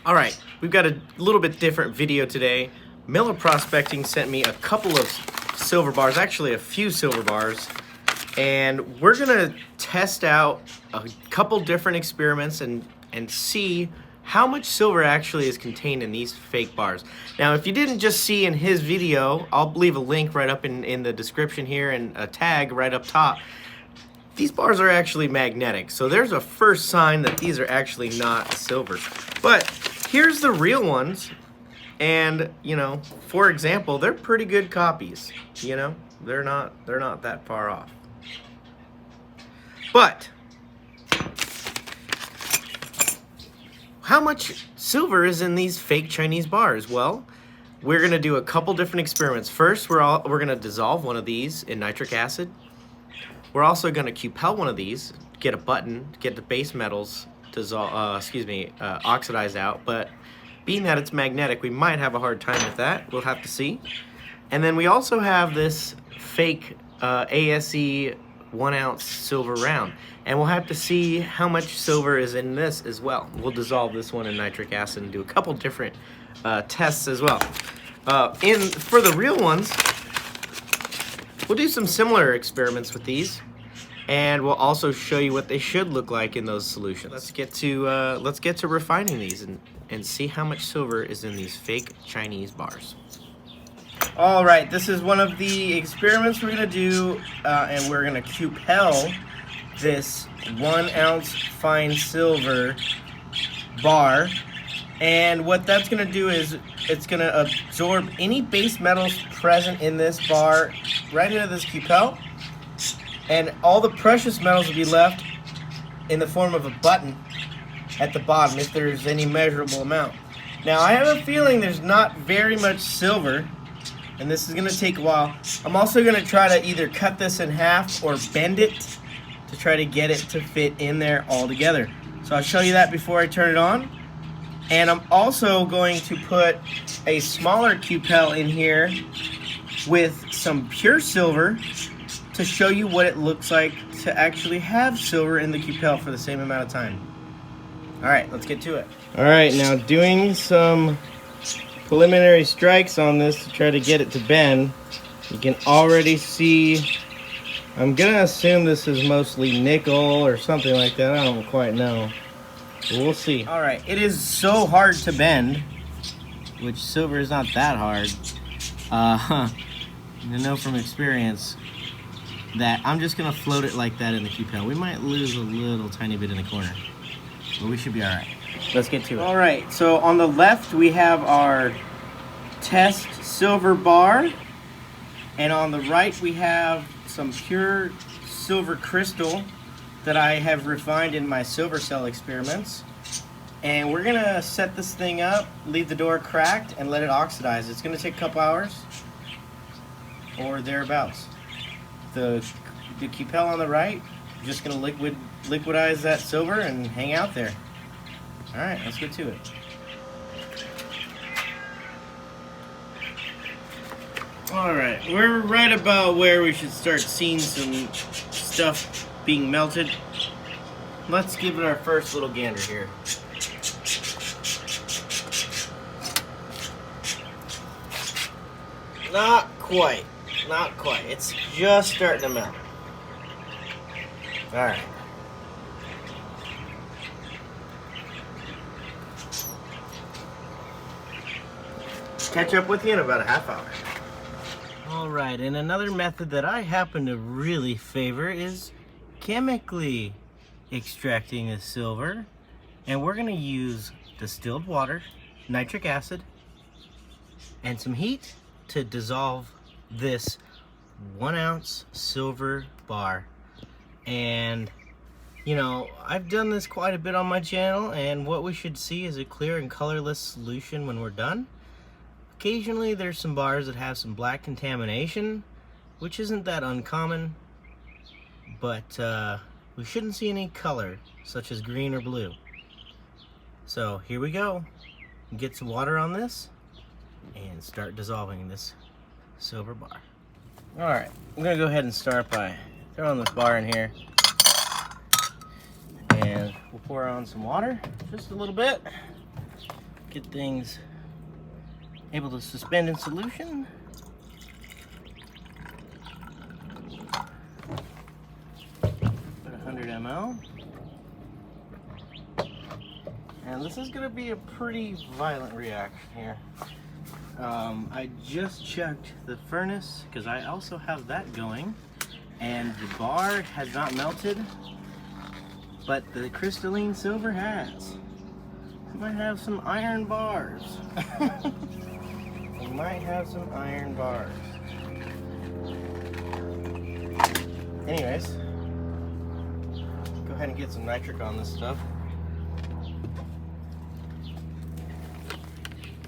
All right, we've got a little bit different video today. Miller Prospecting sent me a couple of silver bars, actually a few silver bars, and we're gonna test out a couple different experiments and see how much silver actually is contained in these fake bars. Now, if you didn't just see in his video, I'll leave a link right up in the description here and a tag right up top. These bars are actually magnetic, so there's a first sign that these are actually not silver. But here's the real ones, and you know, for example, they're pretty good copies. You know, they're not that far off. But how much silver is in these fake Chinese bars? Well, we're gonna do a couple different experiments. First, we're gonna dissolve one of these in nitric acid. We're also gonna Cupel one of these, get a button, get the base metals oxidized out. But being that it's magnetic, we might have a hard time with that. We'll have to see. And then we also have this fake ASE 1 ounce silver round, and we'll have to see how much silver is in this as well. We'll dissolve this one in nitric acid and do a couple different tests as well. For the real ones, we'll do some similar experiments with these, and we'll also show you what they should look like in those solutions. Let's get to refining these and see how much silver is in these fake Chinese bars. All right, this is one of the experiments we're gonna do, and we're gonna Cupel this 1 ounce fine silver bar. And what that's gonna do is it's gonna absorb any base metals present in this bar right into this Cupel, and all the precious metals will be left in the form of a button at the bottom if there's any measurable amount. Now, I have a feeling there's not very much silver, and this is gonna take a while. I'm also gonna try to either cut this in half or bend it to try to get it to fit in there all together. So I'll show you that before I turn it on. And I'm also going to put a smaller Cupel in here with some pure silver to show you what it looks like to actually have silver in the Cupel for the same amount of time. All right, let's get to it. All right, now doing some preliminary strikes on this to try to get it to bend. You can already see, I'm gonna assume this is mostly nickel or something like that. I don't quite know. We'll see. All right, it is so hard to bend, which silver is not that hard. I know from experience that I'm just gonna float it like that in the Cupel. We might lose a little tiny bit in the corner, but we should be all right. Let's get to it. All right, so on the left we have our test silver bar, and on the right we have some pure silver crystal that I have refined in my silver cell experiments. And we're gonna set this thing up, leave the door cracked, and let it oxidize. It's gonna take a couple hours or thereabouts. The Cupel on the right, just gonna liquidize that silver and hang out there. All right, let's get to it. All right, we're right about where we should start seeing some stuff being melted. Let's give it our first little gander here. Not quite. It's just starting to melt. All right. Catch up with you in about a half hour. All right, and another method that I happen to really favor is chemically extracting the silver. And we're gonna use distilled water, nitric acid, and some heat to dissolve this 1 ounce silver bar. And you know, I've done this quite a bit on my channel, and what we should see is a clear and colorless solution when we're done. Occasionally there's some bars that have some black contamination, which isn't that uncommon, but we shouldn't see any color such as green or blue. So here we go. Get some water on this and start dissolving this silver bar. All right, I'm gonna go ahead and start by throwing this bar in here, and we'll pour on some water, just a little bit. get things able to suspend in solution. About 100 ml. And this is going to be a pretty violent reaction here. I just checked the furnace because I also have that going, and the bar has not melted, but the crystalline silver has. We might have some iron bars. We might have some iron bars. Anyways, go ahead and get some nitric on this stuff.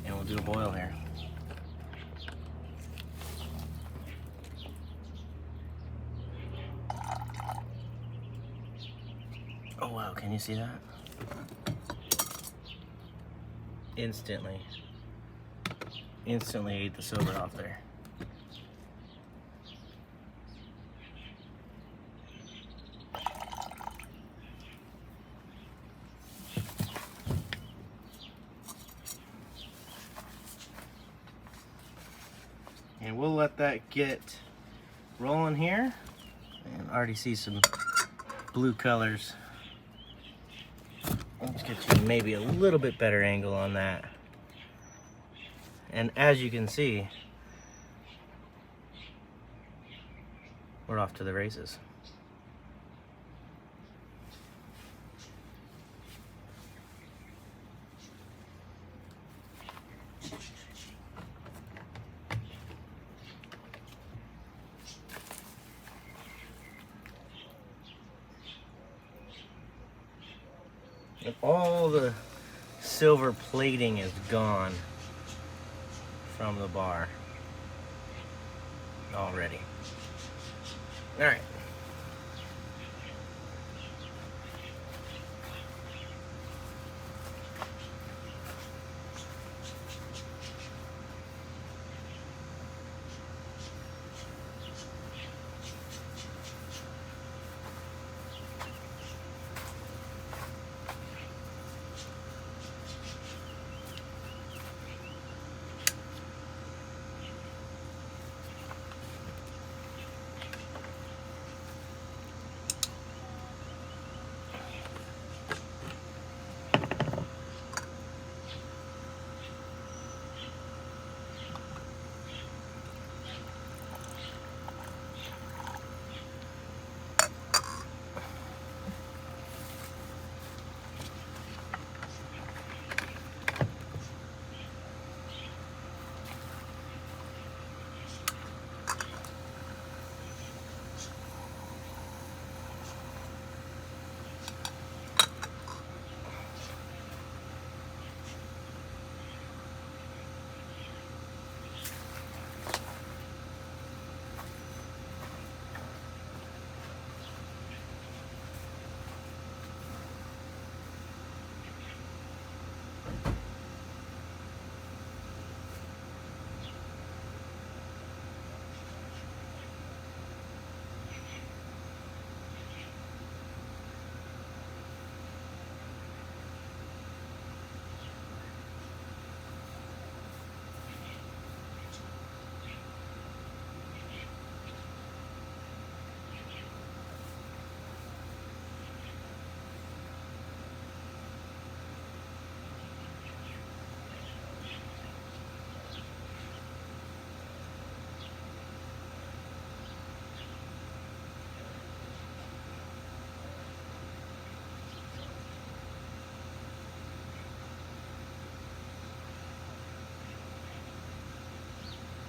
And we'll do a boil here. Oh wow, can you see that? Instantly ate the silver off there. And we'll let that get rolling here. And I already see some blue colors. Let's get you maybe a little bit better angle on that. And as you can see, we're off to the races. And all the silver plating is gone from the bar already. All right.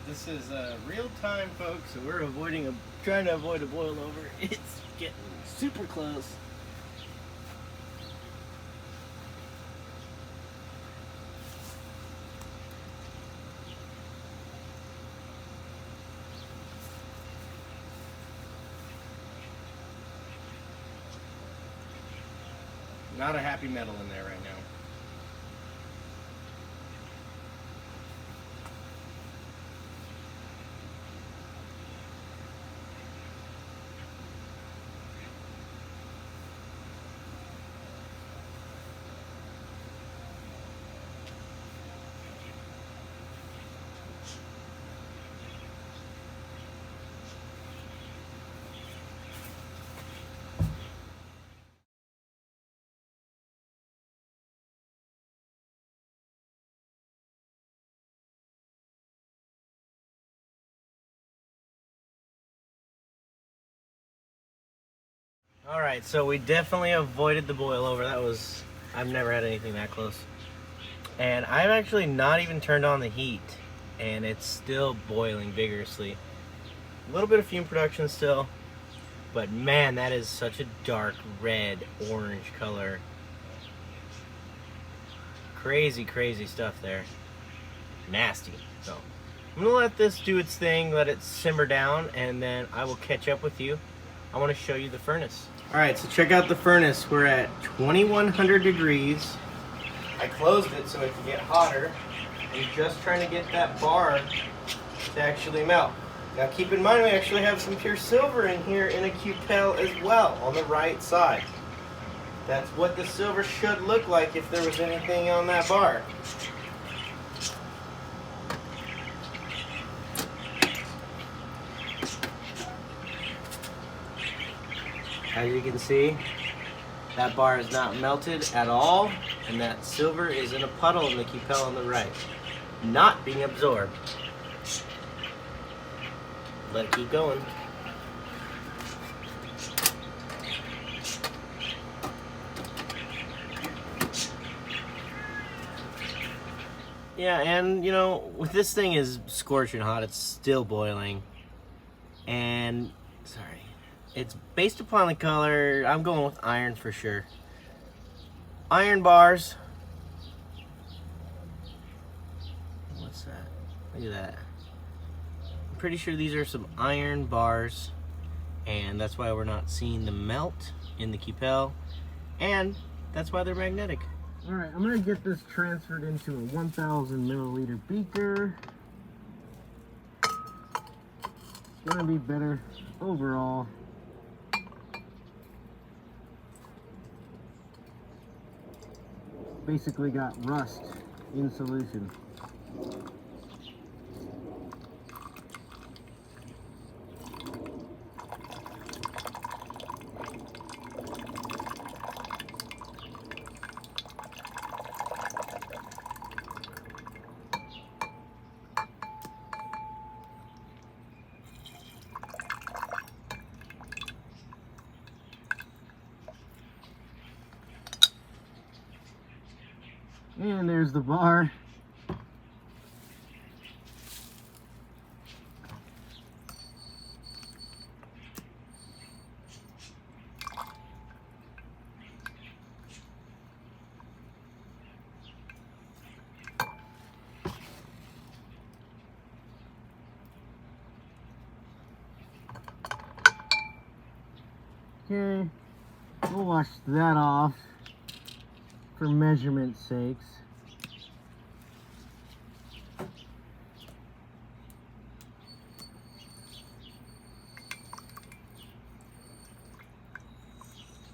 This is real time, folks, so we're trying to avoid a boil over. It's getting super close. Not a happy metal in there right now. All right, so we definitely avoided the boil over. I've never had anything that close. And I've actually not even turned on the heat, and it's still boiling vigorously. A little bit of fume production still, but man, that is such a dark red orange color. Crazy, crazy stuff there. Nasty. So I'm gonna let this do its thing, let it simmer down, and then I will catch up with you. I want to show you the furnace. All right, so check out the furnace. We're at 2100 degrees. I closed it so it can get hotter. I'm just trying to get that bar to actually melt. Now keep in mind we actually have some pure silver in here in a Cupel as well on the right side. That's what the silver should look like if there was anything on that bar. As you can see, that bar is not melted at all, and that silver is in a puddle in the Cupel on the right, not being absorbed. Let it keep going. Yeah, and you know, with this thing is scorching hot, it's still boiling. And, sorry, it's based upon the color. I'm going with iron for sure. Iron bars. What's that? Look at that. I'm pretty sure these are some iron bars, and that's why we're not seeing the melt in the Cupel, and that's why they're magnetic. All right, I'm gonna get this transferred into a 1000 milliliter beaker. It's gonna be better overall. Basically got rust in solution. And there's the bar. Okay, we'll wash that off for measurement sakes.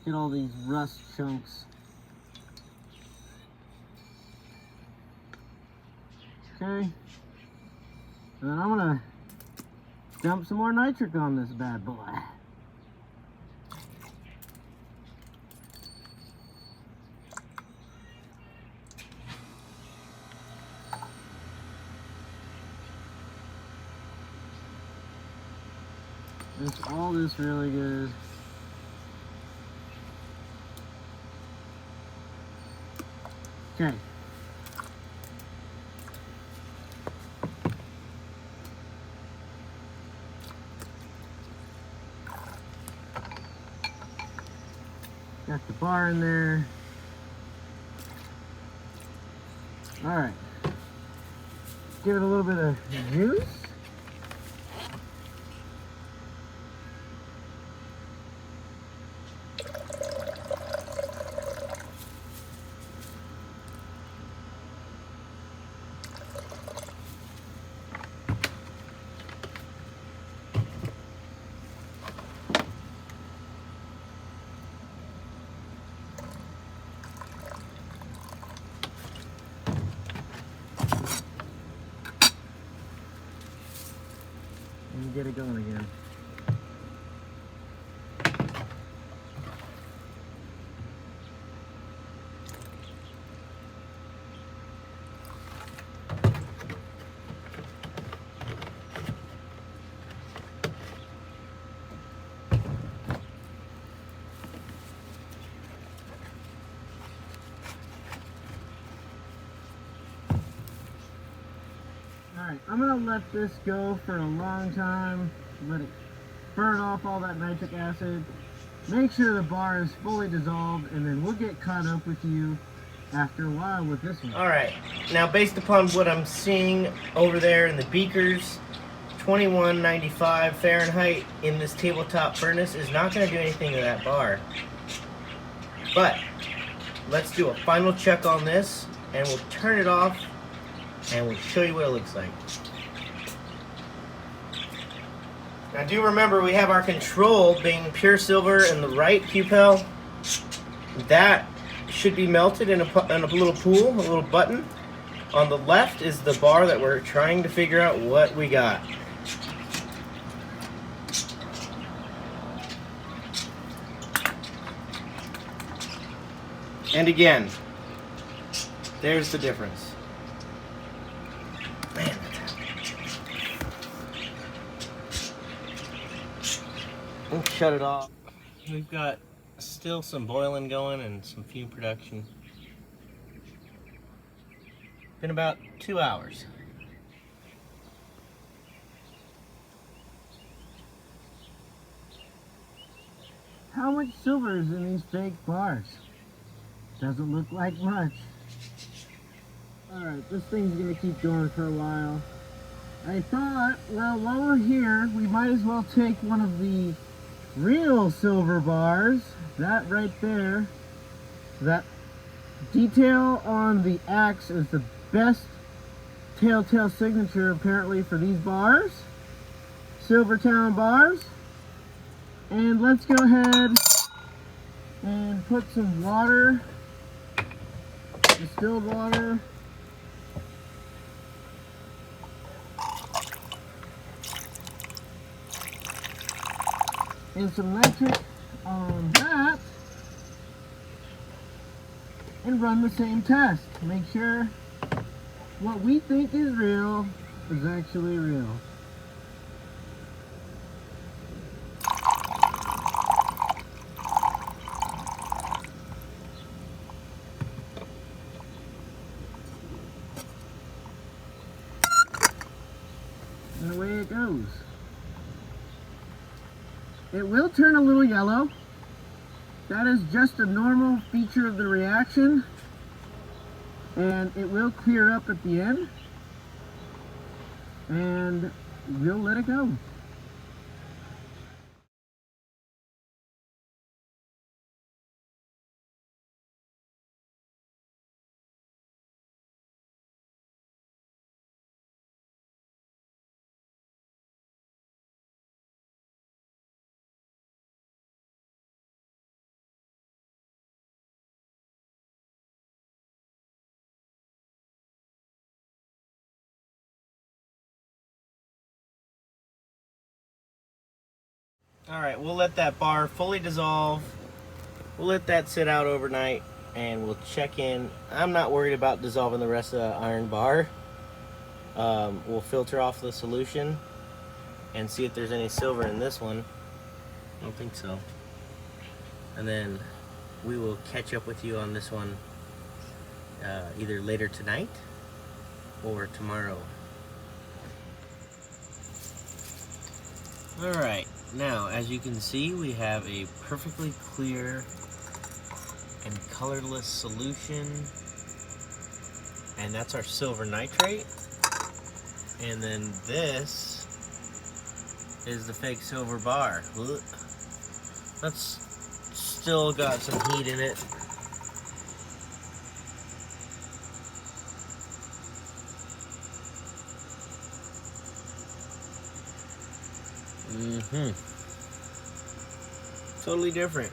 Get all these rust chunks. Okay, and then I'm gonna dump some more nitric on this bad boy. Mix all this really good. Okay. Got the bar in there. All right. Give it a little bit of juice. And get it going again. Alright, I'm gonna let this go for a long time. Let it burn off all that nitric acid. Make sure the bar is fully dissolved, and then we'll get caught up with you after a while with this one. Alright, now based upon what I'm seeing over there in the beakers, 2195 Fahrenheit in this tabletop furnace is not going to do anything to that bar. But let's do a final check on this, and we'll turn it off and we'll show you what it looks like. Now do remember, we have our control being pure silver in the right Cupel. That should be melted in a little pool, a little button. On the left is the bar that we're trying to figure out what we got. And again, there's the difference. Man, let's shut it off. We've got still some boiling going and some fume production. Been about 2 hours. How much silver is in these fake bars? Doesn't look like much. Alright, this thing's gonna keep going for a while. I thought, well, while we're here, we might as well take one of the real silver bars. That right there. That detail on the axe is the best telltale signature apparently for these bars. Silvertown bars. And let's go ahead and put some water, distilled water, and some nitric on that, and run the same test. Make sure what we think is real is actually real. And away it goes. It will turn a little yellow. That is just a normal feature of the reaction. And it will clear up at the end. And we'll let it go. Alright, we'll let that bar fully dissolve. We'll let that sit out overnight and we'll check in. I'm not worried about dissolving the rest of the iron bar. We'll filter off the solution and see if there's any silver in this one. I don't think so. And then we will catch up with you on this one either later tonight or tomorrow. Alright, now as you can see, we have a perfectly clear and colorless solution, and that's our silver nitrate. And then this is the fake silver bar. That's still got some heat in it. Totally different.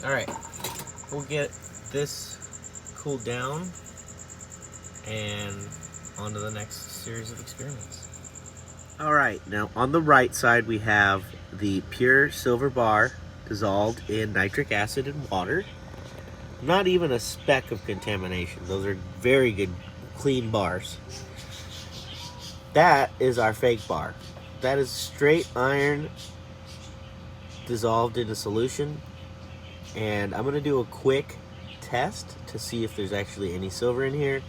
Alright, we'll get this cooled down and on to the next series of experiments. Alright, now on the right side we have the pure silver bar dissolved in nitric acid and water. Not even a speck of contamination. Those are very good, clean bars. That is our fake bar. That is straight iron dissolved in a solution, and I'm going to do a quick test to see if there's actually any silver in here.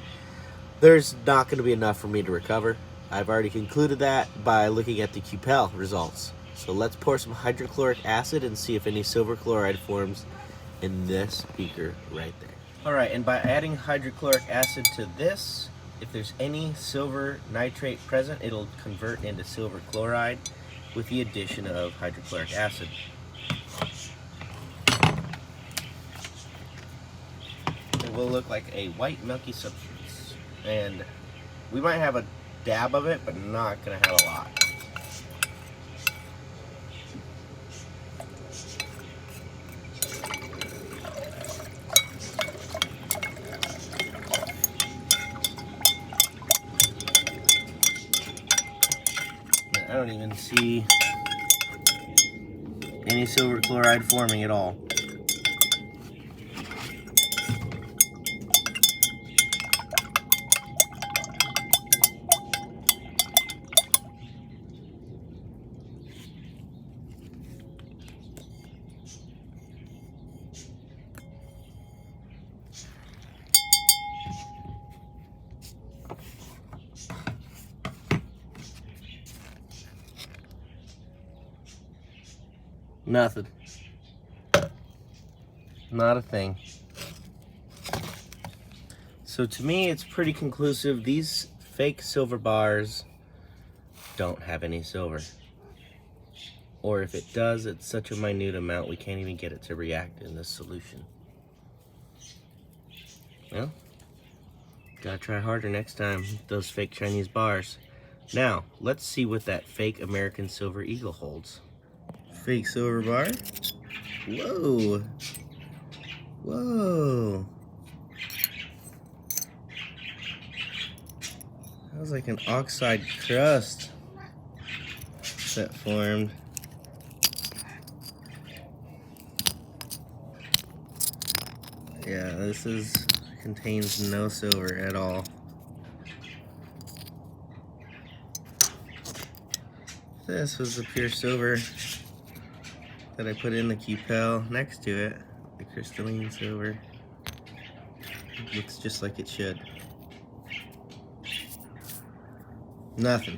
there's not going to be enough for me to recover. I've already concluded that by looking at the Cupel results. So let's pour some hydrochloric acid and see if any silver chloride forms in this beaker right there. All right, and by adding hydrochloric acid to this, if there's any silver nitrate present, it'll convert into silver chloride with the addition of hydrochloric acid. It will look like a white milky substance, and we might have a dab of it, but not gonna have a lot. I don't even see any silver chloride forming at all. Nothing. Not a thing. So to me, it's pretty conclusive. These fake silver bars don't have any silver. Or if it does, it's such a minute amount we can't even get it to react in this solution. Well, gotta try harder next time with those fake Chinese bars. Now, let's see what that fake American Silver Eagle holds. Fake silver bar. Whoa. Whoa. That was like an oxide crust that formed. Yeah, this contains no silver at all. This was the pure silver that I put in the Cupel next to it, the crystalline silver. It looks just like it should. Nothing.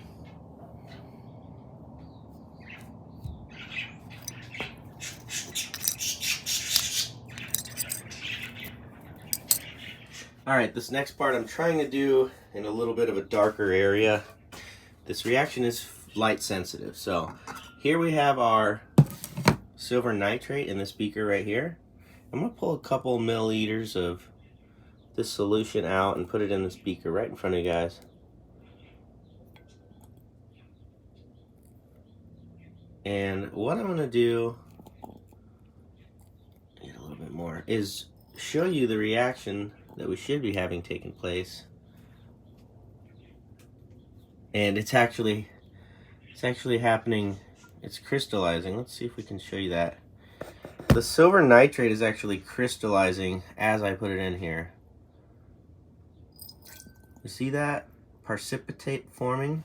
Alright, this next part I'm trying to do in a little bit of a darker area. This reaction is light sensitive. So here we have our silver nitrate in this beaker right here. I'm going to pull a couple milliliters of this solution out and put it in this beaker right in front of you guys. And what I'm going to do, get a little bit more, is show you the reaction that we should be having taken place. And it's actually happening. It's crystallizing. Let's see if we can show you that. The silver nitrate is actually crystallizing as I put it in here. You see that? Precipitate forming?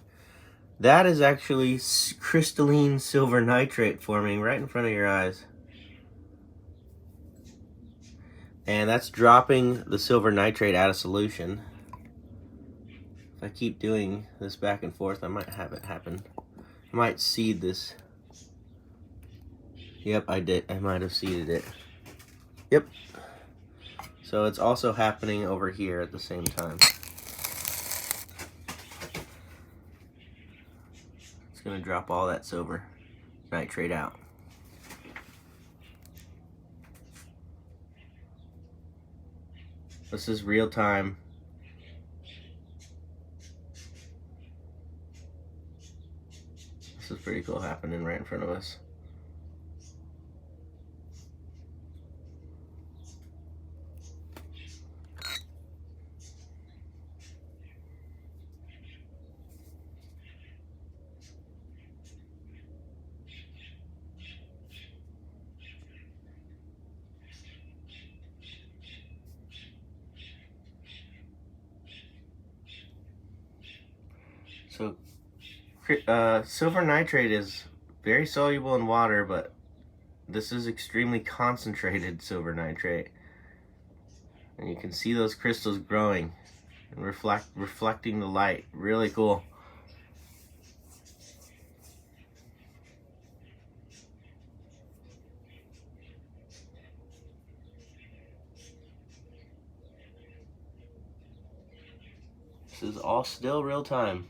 That is actually crystalline silver nitrate forming right in front of your eyes. And that's dropping the silver nitrate out of solution. If I keep doing this back and forth, I might have it happen. I might seed this. Yep, I did. I might have seeded it. Yep. So it's also happening over here at the same time. It's going to drop all that silver nitrate out. This is real time. This is pretty cool happening right in front of us. So silver nitrate is very soluble in water, but this is extremely concentrated silver nitrate. And you can see those crystals growing and reflecting the light. Really cool. This is all still real time.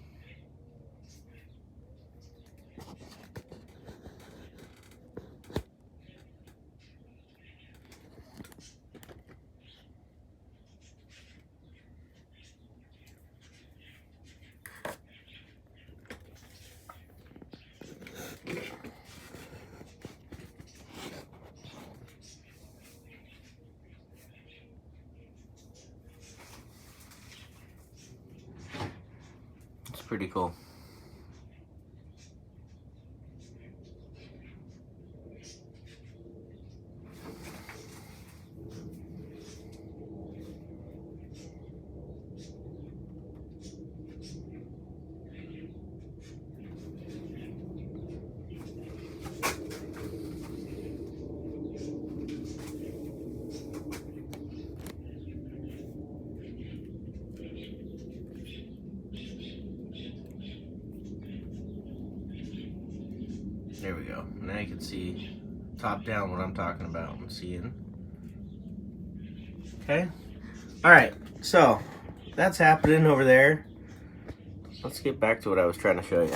It's pretty cool. There we go. Now you can see top down what I'm talking about. I'm seeing. Okay. All right. So that's happening over there. Let's get back to what I was trying to show you.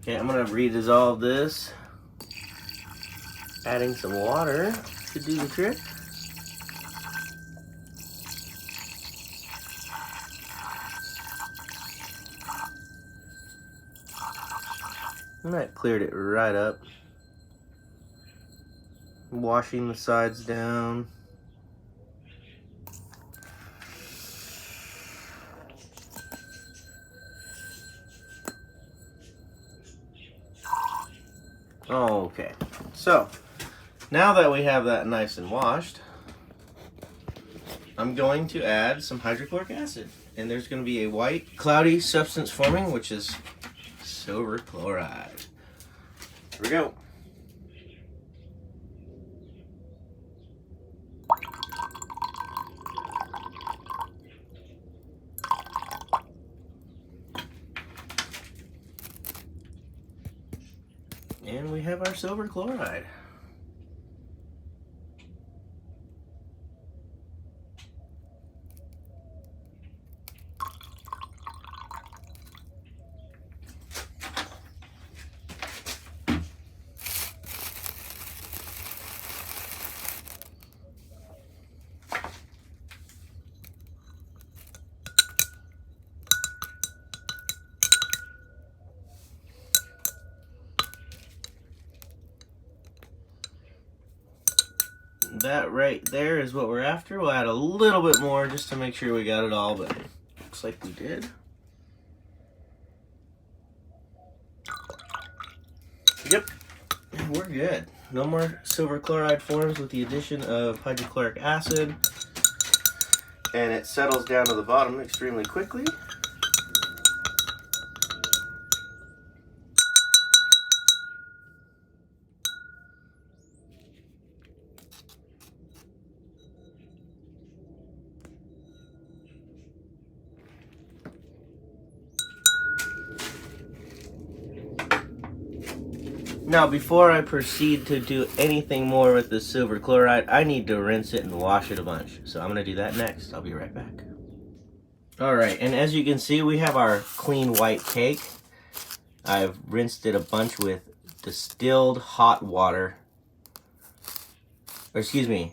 Okay, I'm gonna redissolve this. Adding some water to do the trick. And that cleared it right up. Washing the sides down. Okay, so now that we have that nice and washed, I'm going to add some hydrochloric acid. And there's going to be a white, cloudy substance forming, which is silver chloride. Here we go. And we have our silver chloride. That right there is what we're after. We'll add a little bit more just to make sure we got it all, but looks like we did. Yep, we're good. No more silver chloride forms with the addition of hydrochloric acid. And it settles down to the bottom extremely quickly. Now, before I proceed to do anything more with the silver chloride, I need to rinse it and wash it a bunch. So I'm going to do that next. I'll be right back. Alright, and as you can see, we have our clean white cake. I've rinsed it a bunch with distilled hot water. Or excuse me,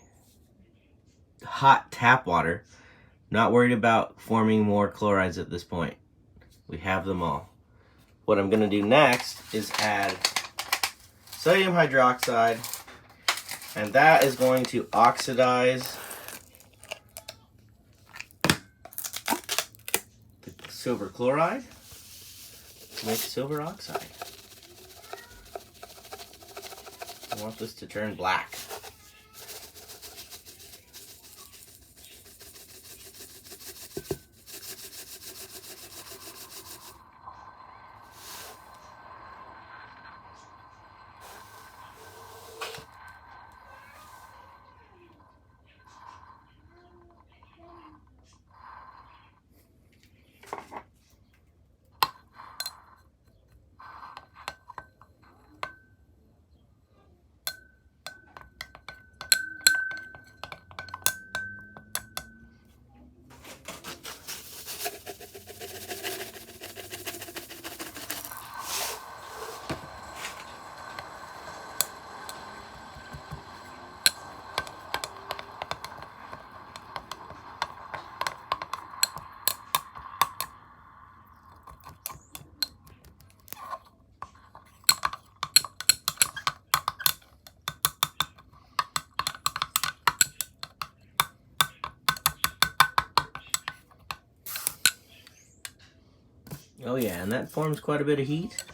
hot tap water. Not worried about forming more chlorides at this point. We have them all. What I'm going to do next is add sodium hydroxide, and that is going to oxidize the silver chloride to make silver oxide. I want this to turn black. Oh yeah, and that forms quite a bit of heat.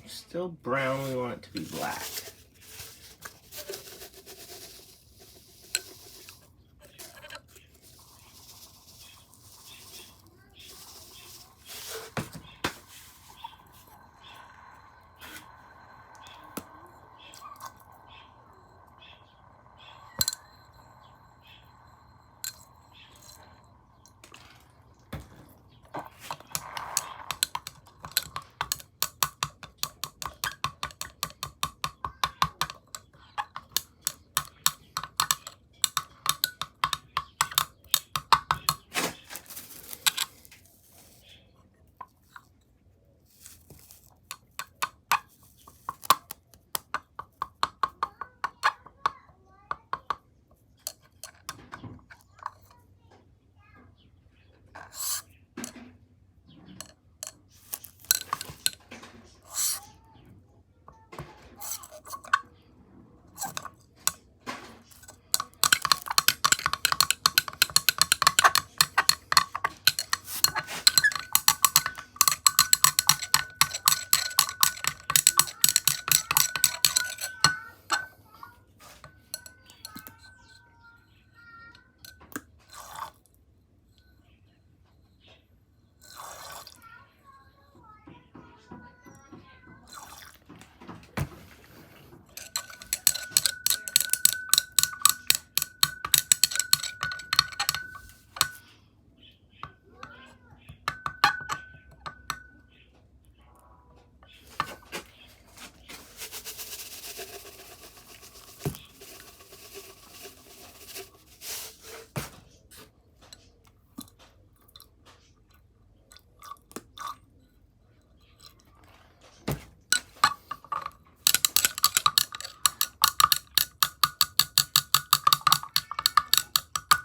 Still brown, we want it to be black.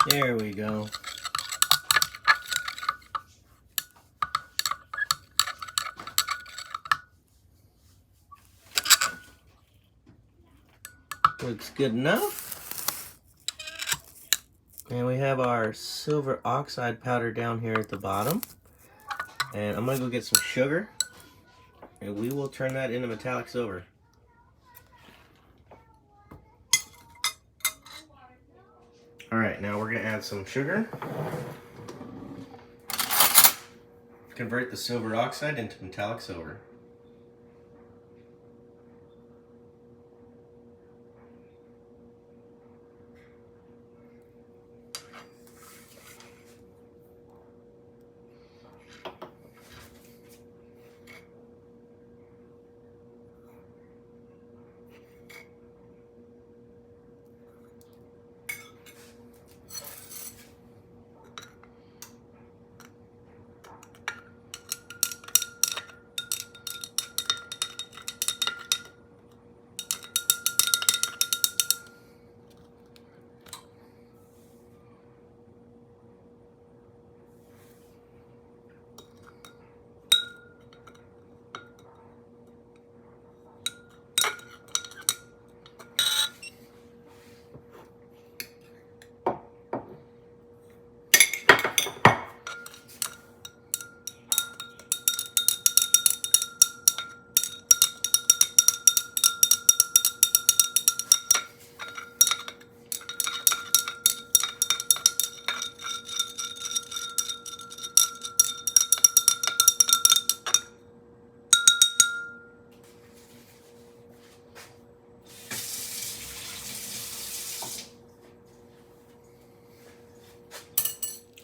There we go. Looks good enough. And we have our silver oxide powder down here at the bottom. And I'm gonna go get some sugar, and we will turn that into metallic silver. Alright, now we're gonna add some sugar. Convert the silver oxide into metallic silver.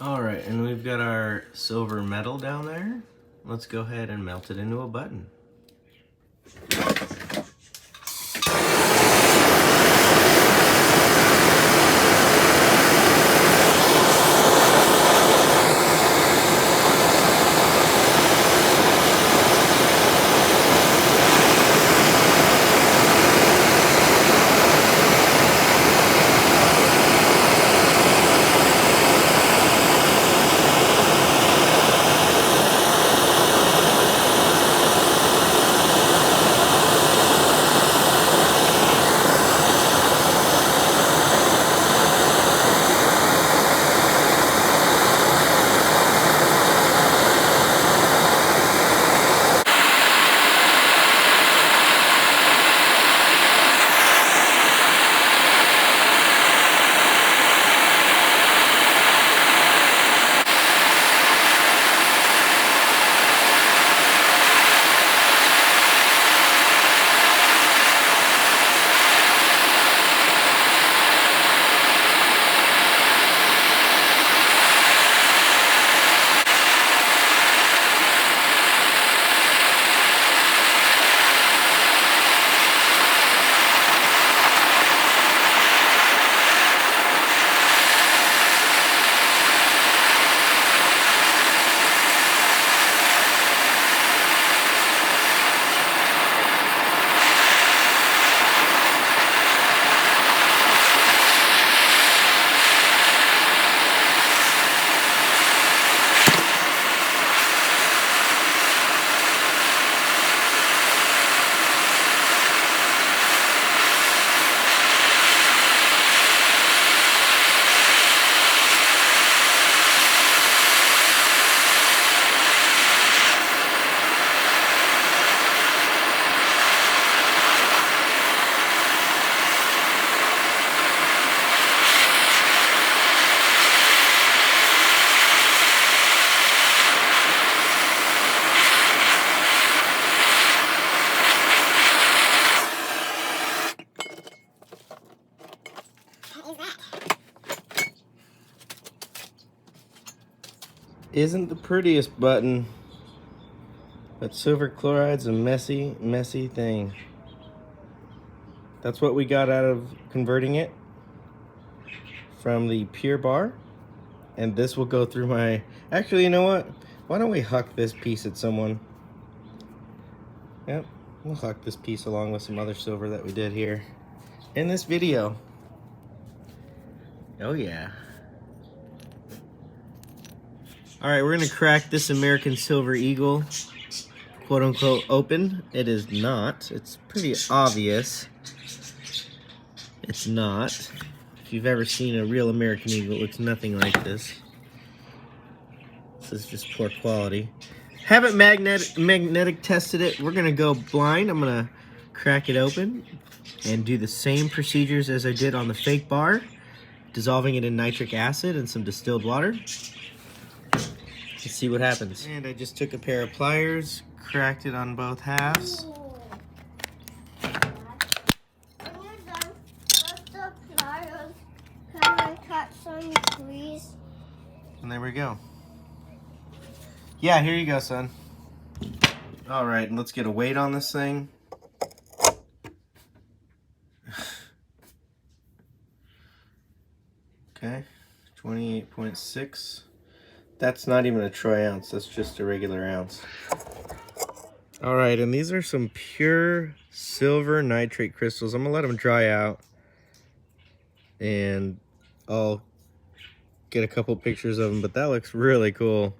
Alright, and we've got our silver metal down there. Let's go ahead and melt it into a button. isn't the prettiest button, but silver chloride's a messy, messy thing. That's what we got out of converting it from the pure bar. And this will go through my... Actually, you know what? Why don't we huck this piece at someone? Yep, we'll huck this piece along with some other silver that we did here in this video. Oh yeah. All right, we're gonna crack this American Silver Eagle, quote unquote, open. It is not. It's pretty obvious. It's not. If you've ever seen a real American Eagle, it looks nothing like this. This is just poor quality. Haven't magnetic tested it. We're gonna go blind. I'm gonna crack it open and do the same procedures as I did on the fake bar, dissolving it in nitric acid and some distilled water. Let's see what happens. And I just took a pair of pliers, cracked it on both halves. When you're done with the pliers, can I cut some, please? And there we go. Yeah, here you go, son. All right, and let's get a weight on this thing. Okay, 28.6. That's not even a troy ounce, that's just a regular ounce. All right, and these are some pure silver nitrate crystals. I'm gonna let them dry out and I'll get a couple pictures of them, but that looks really cool.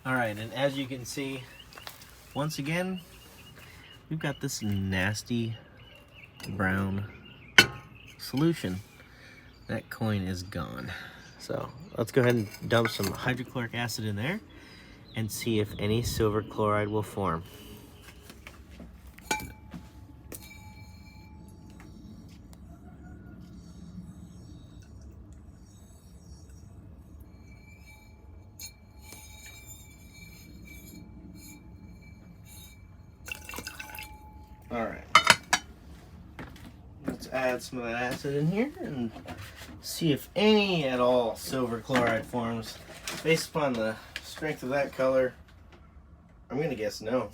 All right, and as you can see, once again, we've got this nasty brown solution. That coin is gone. So let's go ahead and dump some hydrochloric acid in there and see if any silver chloride will form. All right. Let's add some of that acid in here and see if any at all silver chloride forms. Based upon the strength of that color, I'm gonna guess no.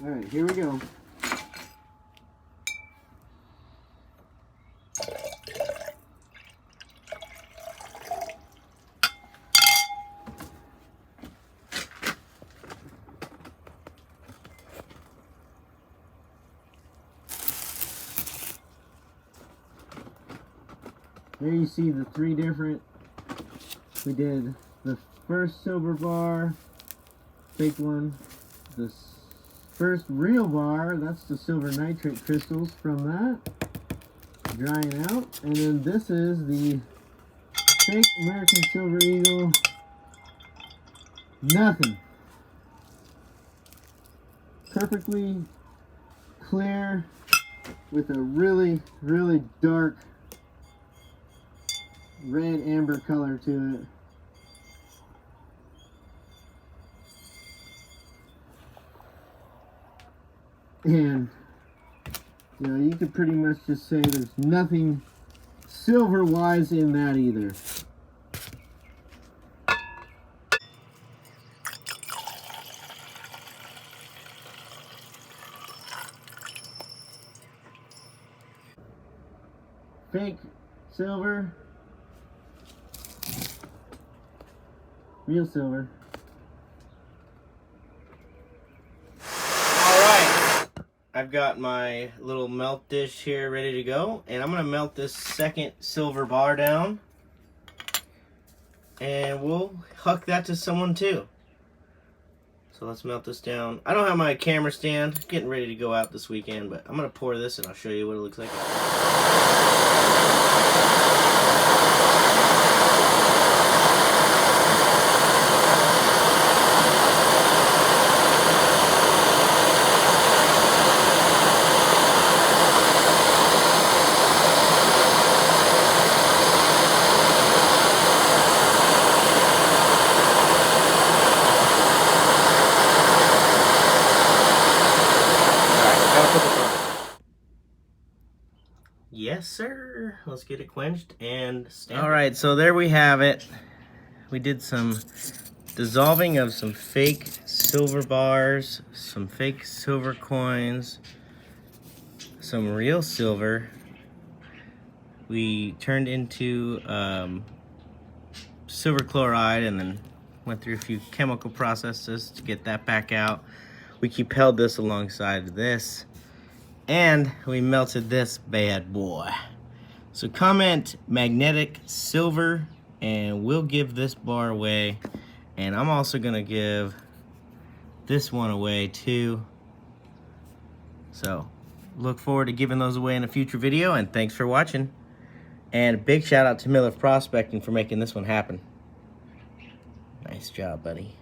All right, here we go. There you see the three different. We did the first silver bar, fake one, the first real bar, that's the silver nitrate crystals from that, drying out, and then this is the fake American Silver Eagle, nothing. Perfectly clear with a really, really dark red amber color to it. And you know, you could pretty much just say there's nothing silver wise in that either. Fake silver, real silver. I've got my little melt dish here ready to go, and I'm gonna melt this second silver bar down, and we'll hook that to someone too. So let's melt this down. I don't have my camera stand, getting ready to go out this weekend, but I'm gonna pour this and I'll show you what it looks like. Yes, sir. Let's get it quenched and stamp. All right, so there we have it. We did some dissolving of some fake silver bars, some fake silver coins, some real silver. We turned into silver chloride and then went through a few chemical processes to get that back out. We Cupelled this alongside this. And we melted this bad boy. So comment magnetic silver and we'll give this bar away. And I'm also gonna give this one away too. So look forward to giving those away in a future video, and thanks for watching. And a big shout out to Miller Prospecting for making this one happen. Nice job, buddy.